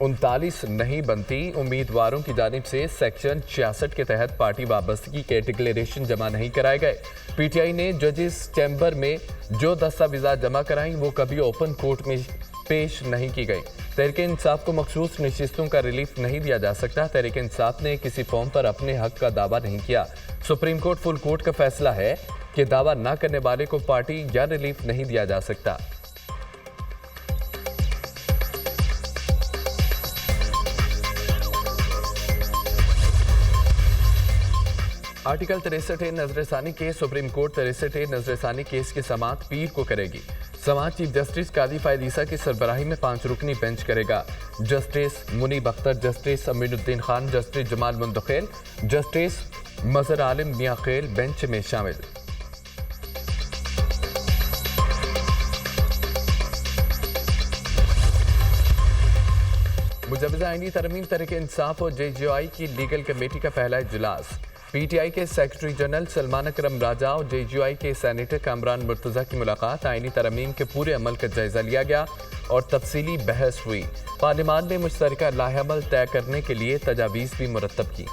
39 نہیں بنتی امیدواروں کی جانب سے سیکشن 66 کے تحت پارٹی وابستگی کے ڈکلیریشن جمع نہیں کرائے گئے۔ پی ٹی آئی نے ججز چیمبر میں جو دستاویزات جمع کرائیں وہ کبھی اوپن کورٹ میں پیش نہیں کی گئی۔ تحریک انصاف کو مخصوص نشستوں کا ریلیف نہیں دیا جا سکتا۔ تحریک انصاف نے کسی فارم پر اپنے حق کا دعویٰ نہیں کیا۔ سپریم کورٹ فل کورٹ کا فیصلہ ہے کہ دعویٰ نہ کرنے والے کو پارٹی یا ریلیف نہیں دیا جا سکتا۔ آرٹیکل 63 نظر ثانی کیس سپریم کورٹ 63 نظر ثانی کیس کی سماعت پیر کو کرے گی۔ سماعت چیف جسٹس قاضی فائد عیسیٰ کی سربراہی میں 5 رکنی بینچ کرے گا۔ جسٹس منیب اختر، جسٹس امین الدین خان، جسٹس جمال مندخیل، جسٹس مظہر عالم میاں خیل بینچ میں شامل۔ مجوزہ آئینی ترمیم تحریک انصاف اور جے جے آئی کی لیگل کمیٹی کا پہلا اجلاس۔ پی ٹی آئی کے سیکرٹری جنرل سلمان اکرم راجہ اور جے جے آئی کے سینیٹر کامران مرتضیٰ کی ملاقات۔ آئینی ترمیم کے پورے عمل کا جائزہ لیا گیا اور تفصیلی بحث ہوئی۔ پارلیمان نے مشترکہ لائحہ عمل طے کرنے کے لیے تجاویز بھی مرتب کی۔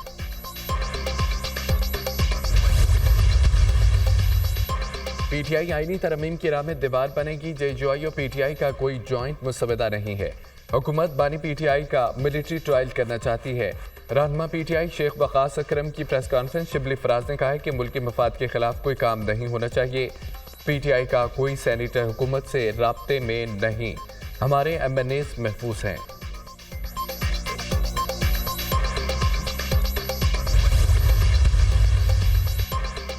پی ٹی آئی آئینی ترمیم کی راہ میں دیوار بنے گی۔ جے جے آئی اور پی ٹی آئی کا کوئی جوائنٹ مسودہ نہیں ہے۔ حکومت بانی پی ٹی آئی کا ملٹری ٹرائل کرنا چاہتی ہے۔ رہنما پی ٹی آئی شیخ وقاص اکرم کی پریس کانفرنس شبلی فراز نے کہا ہے کہ ملکی مفاد کے خلاف کوئی کام نہیں ہونا چاہیے۔ پی ٹی آئی کا کوئی سینیٹر حکومت سے رابطے میں نہیں، ہمارے ایم این ایز محفوظ ہیں۔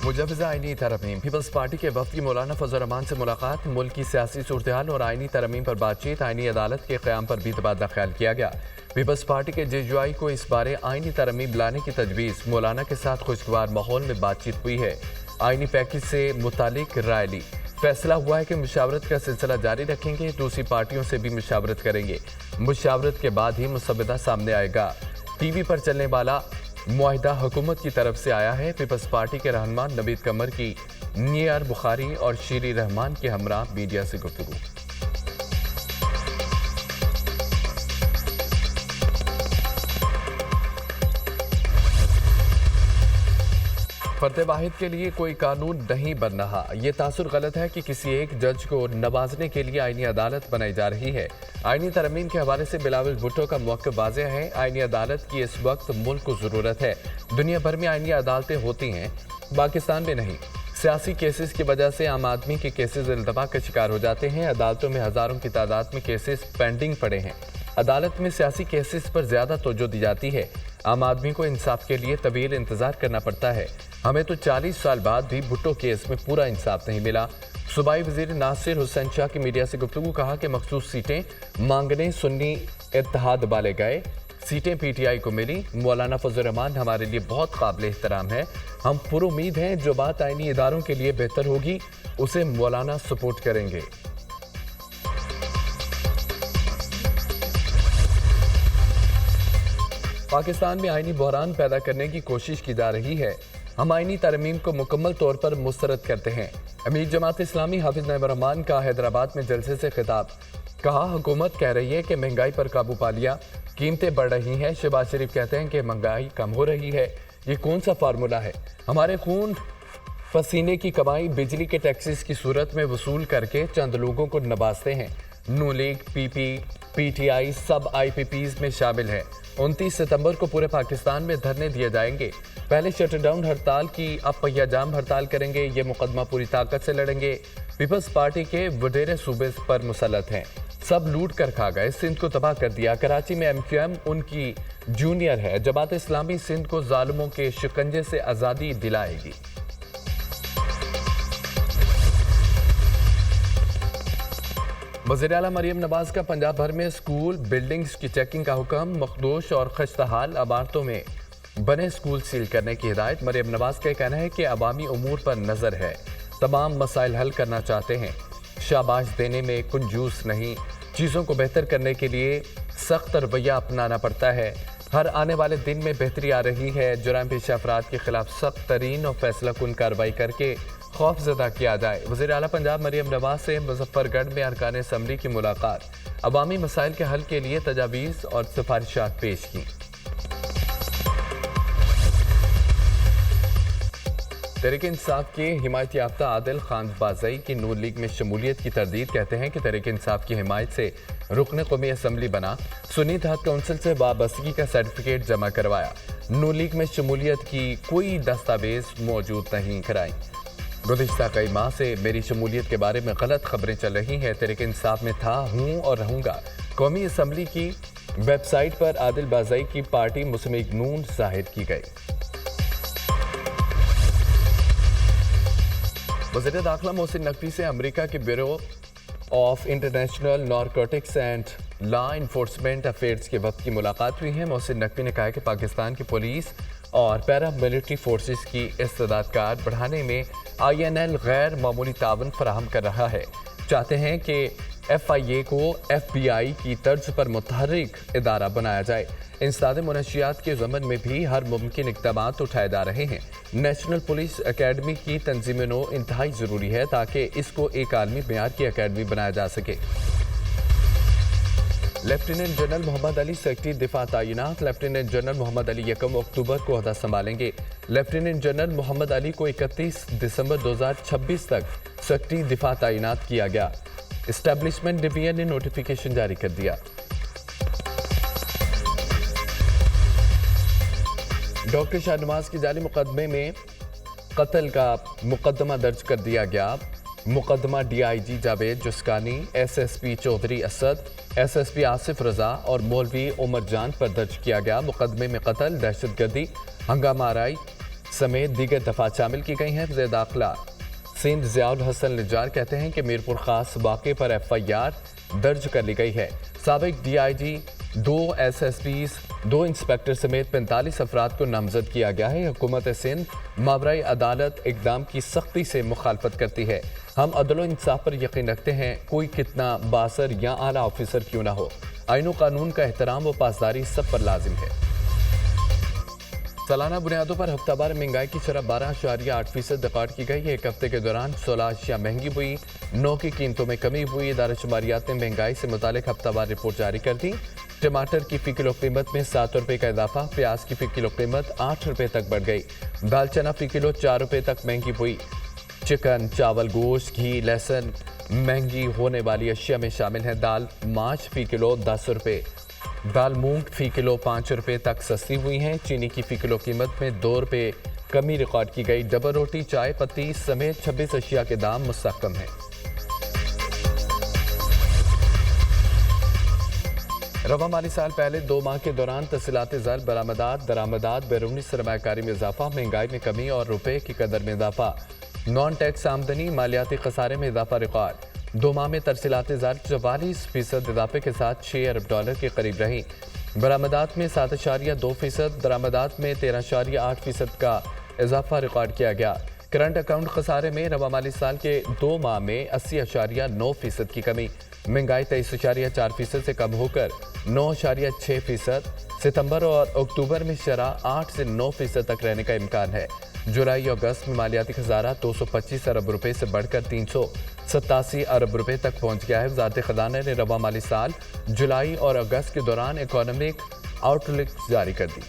مجوزہ آئینی ترمیم۔ پیپلز پارٹی کے وفد کی مولانا فضل الرحمان سے ملاقات۔ ملک کی سیاسی صورتحال اور آئینی ترمیم پر بات چیت۔ آئینی عدالت کے قیام پر بھی تبادلہ خیال کیا گیا۔ پیپلز پارٹی کے جے جے آئی کو اس بارے آئینی ترمیم لانے کی تجویز۔ مولانا کے ساتھ خوشگوار ماحول میں بات چیت ہوئی ہے۔ آئینی پیکج سے متعلق رائے لی۔ فیصلہ ہوا ہے کہ مشاورت کا سلسلہ جاری رکھیں گے، دوسری پارٹیوں سے بھی مشاورت کریں گے۔ مشاورت کے بعد ہی مسودہ سامنے آئے گا۔ ٹی وی پر چلنے والا معاہدہ حکومت کی طرف سے آیا ہے۔ پیپلز پارٹی کے رہنما نوید قمر کی نیار بخاری اور شیری رحمان کے ہمراہ میڈیا سے گفتگو۔ فرد واحد کے لیے کوئی قانون نہیں بن رہا، یہ تاثر غلط ہے کہ کسی ایک جج کو نوازنے کے لیے آئینی عدالت بنائی جا رہی ہے۔ آئینی ترمیم کے حوالے سے بلاول بھٹو کا موقف واضح ہے۔ آئینی عدالت کی اس وقت ملک کو ضرورت ہے۔ دنیا بھر میں آئینی عدالتیں ہوتی ہیں، پاکستان میں نہیں۔ سیاسی کیسز کی وجہ سے عام آدمی کے کیسز التوا کا شکار ہو جاتے ہیں۔ عدالتوں میں ہزاروں کی تعداد میں کیسز پینڈنگ پڑے ہیں۔ عدالت میں سیاسی کیسز پر زیادہ توجہ دی جاتی ہے۔ عام آدمی کو انصاف کے لیے طویل انتظار کرنا پڑتا ہے۔ ہمیں تو 40 سال بعد بھی بھٹو کیس میں پورا انصاف نہیں ملا۔ صوبائی وزیر ناصر حسین شاہ کی میڈیا سے گفتگو، کہا کہ مخصوص سیٹیں مانگنے سنی اتحاد والے گئے، سیٹیں پی ٹی آئی کو ملی۔ مولانا فضل الرحمان ہمارے لیے بہت قابل احترام ہے۔ ہم پر امید ہیں جو بات آئینی اداروں کے لیے بہتر ہوگی اسے مولانا سپورٹ کریں گے۔ پاکستان میں آئینی بحران پیدا کرنے کی کوشش کی جا رہی ہے۔ ہم آئینی ترمیم کو مکمل طور پر مسترد کرتے ہیں۔ امیر جماعت اسلامی حافظ نعیم الرحمان کا حیدرآباد میں جلسے سے خطاب، کہا حکومت کہہ رہی ہے کہ مہنگائی پر قابو پا لیا، قیمتیں بڑھ رہی ہیں۔ شہباز شریف کہتے ہیں کہ مہنگائی کم ہو رہی ہے۔ یہ کون سا فارمولہ ہے؟ ہمارے خون پسینے کی کمائی بجلی کے ٹیکسز کی صورت میں وصول کر کے چند لوگوں کو نوازتے ہیں۔ نو league, P P, P T I سب آئی پی پیز میں شامل ہیں۔ 29 ستمبر کو پورے پاکستان میں دھرنے دیے جائیں گے۔ پہلے شٹر ڈاؤن ہڑتال کی، اب پہیہ جام ہڑتال کریں گے۔ یہ مقدمہ پوری طاقت سے لڑیں گے۔ پیپلز پارٹی کے وڈیرے صوبے پر مسلط ہیں۔ سب لوٹ کر کھا گئے، سندھ کو تباہ کر دیا۔ کراچی میں ایم کیو ایم ان کی جونیئر ہے۔ جماعت اسلامی سندھ کو ظالموں کے شکنجے سے آزادی دلائے گی۔ وزیر اعلیٰ مریم نواز کا پنجاب بھر میں اسکول بلڈنگز کی چیکنگ کا حکم، مخدوش اور خستحال عمارتوں میں بنے اسکول سیل کرنے کی ہدایت۔ مریم نواز کا کہنا ہے کہ عوامی امور پر نظر ہے، تمام مسائل حل کرنا چاہتے ہیں، شاباش دینے میں کنجوس نہیں، چیزوں کو بہتر کرنے کے لیے سخت رویہ اپنانا پڑتا ہے۔ ہر آنے والے دن میں بہتری آ رہی ہے۔ جرائم پیشہ افراد کے خلاف سخت ترین اور فیصلہ کن کارروائی کر کے خوف زدہ کیا جائے۔ وزیر اعلیٰ پنجاب مریم نواز سے مظفر گڑھ میں ارکان اسمبلی کی ملاقات۔ عوامی مسائل کے حل کے لیے تجاویز اور سفارشات پیش کی۔ تحریک انصاف کے حمایت یافتہ عادل خان بازئی کی نون لیگ میں شمولیت کی تردید، کہتے ہیں کہ تحریک انصاف کی حمایت سے رکن قومی اسمبلی بنا، سنی اتحاد کونسل سے وابستگی کا سرٹیفکیٹ جمع کروایا، نون لیگ میں شمولیت کی کوئی دستاویز موجود نہیں کرائی۔ گزشتہ کئی ماہ سے میری شمولیت کے بارے میں غلط خبریں چل رہی ہیں، تحریک انصاف میں تھا، ہوں اور رہوں گا۔ قومی اسمبلی کی ویب سائٹ پر عادل بازئی کی پارٹی مسلم لیگ نون ظاہر کی گئی۔ وزیر داخلہ محسن نقوی سے امریکہ کے bureau of international narcotics and law enforcement affairs کے وفد کی ملاقات ہوئی ہے۔ محسن نقوی نے کہا کہ پاکستان کی پولیس اور پیرا ملٹری فورسز کی استعداد کار بڑھانے میں INL غیر معمولی تعاون فراہم کر رہا ہے، چاہتے ہیں کہ FIA کو FBI کی طرز پر متحرک ادارہ بنایا جائے۔ انسداد منشیات کے ضمن میں بھی ہر ممکن اقدامات اٹھائے جا رہے ہیں۔ نیشنل پولیس اکیڈمی کی تنظیم نو انتہائی ضروری ہے تاکہ اس کو ایک عالمی معیار کی اکیڈمی بنایا جا سکے۔ لیفٹیننٹ جنرل محمد علی سیکرٹری دفاع تعینات، لیفٹیننٹ جنرل محمد علی 1 اکتوبر کو عہدہ سنبھالیں گے۔ لیفٹیننٹ جنرل محمد علی کو 31 دسمبر 2026 تک سیکرٹری دفاع تعینات کیا گیا۔ اسٹیبلشمنٹ ڈویژن نے نوٹیفیکیشن جاری کر دیا۔ ڈاکٹر شاہ نواز کی جعلی مقدمے میں قتل کا مقدمہ درج کر دیا گیا۔ مقدمہ DIG Javed Jaskani, SSP Chaudhry Asad, SSP Asif رضا اور مولوی عمر جان پر درج کیا گیا۔ مقدمے میں قتل، دہشت گردی، ہنگامہ آرائی سمیت دیگر دفعات شامل کی گئی ہیں۔ وزیر داخلہ سندھ ضیاء الحسن نجار کہتے ہیں کہ میرپور خاص واقعے پر FIR درج کر لی گئی ہے۔ سابق DIG، 2 SSPs، 2 انسپیکٹر سمیت 45 افراد کو نامزد کیا گیا ہے۔ حکومت سندھ ماورائے عدالت اقدام کی سختی سے مخالفت کرتی ہے۔ ہم عدل و انصاف پر یقین رکھتے ہیں، کوئی کتنا باثر یا اعلیٰ آفیسر کیوں نہ ہو۔ آئین و قانون کا احترام و پاسداری سب پر لازم ہے۔ سالانہ بنیادوں پر ہفتہ وار مہنگائی کی شرح 12.8% ریکارڈ کی گئی ہے۔ ایک ہفتے کے دوران 16 اشیاء مہنگی ہوئی، 9 کی قیمتوں میں کمی ہوئی۔ ادارہ شماریات نے مہنگائی سے متعلق ہفتہ وار رپورٹ جاری کر دی۔ ٹماٹر کی فی کلو قیمت میں 7 روپے کا اضافہ، پیاز کی فی کلو قیمت 8 روپے تک بڑھ گئی، دال چنا فی کلو 4 روپے تک مہنگی ہوئی۔ چکن، چاول، گوشت، گھی، لہسن مہنگی ہونے والی اشیاء میں شامل ہیں۔ دال ماچ فی کلو 10 روپے، دال مونگ فی کلو 5 روپے تک سستی ہوئی ہیں۔ چینی کی فی کلو قیمت میں 2 روپے کمی ریکارڈ کی گئی۔ ڈبل روٹی، چائے پتی سمیت 26 اشیاء کے دام مستحکم ہیں۔ رواں مالی سال پہلے 2 ماہ کے دوران تحصیلات زر، برآمدات، درآمدات، بیرونی سرمایہ کاری میں اضافہ، مہنگائی میں کمی اور روپے کی قدر میں اضافہ، نان ٹیکس آمدنی، مالیاتی خسارے میں اضافہ ریکارڈ۔ 2 ماہ میں ترسیلات زر 44% اضافے کے ساتھ $6 ارب کے قریب رہیں۔ برآمدات میں 7.2%، درآمدات میں 13.8% کا اضافہ ریکارڈ کیا گیا۔ کرنٹ اکاؤنٹ خسارے میں رواں مالی سال کے 2 ماہ میں 80.9% کی کمی، مہنگائی 23.4% سے کم ہو کر 9.6%، ستمبر اور اکتوبر میں شرح 8 سے 9% تک رہنے کا امکان ہے۔ جولائی اور اگست میں مالیاتی خسارہ 225 ارب روپے سے بڑھ کر 387 ارب روپے تک پہنچ گیا ہے۔ وزارت خزانہ نے رواں مالی سال جولائی اور اگست کے دوران اکانومک آؤٹ لک جاری کر دی۔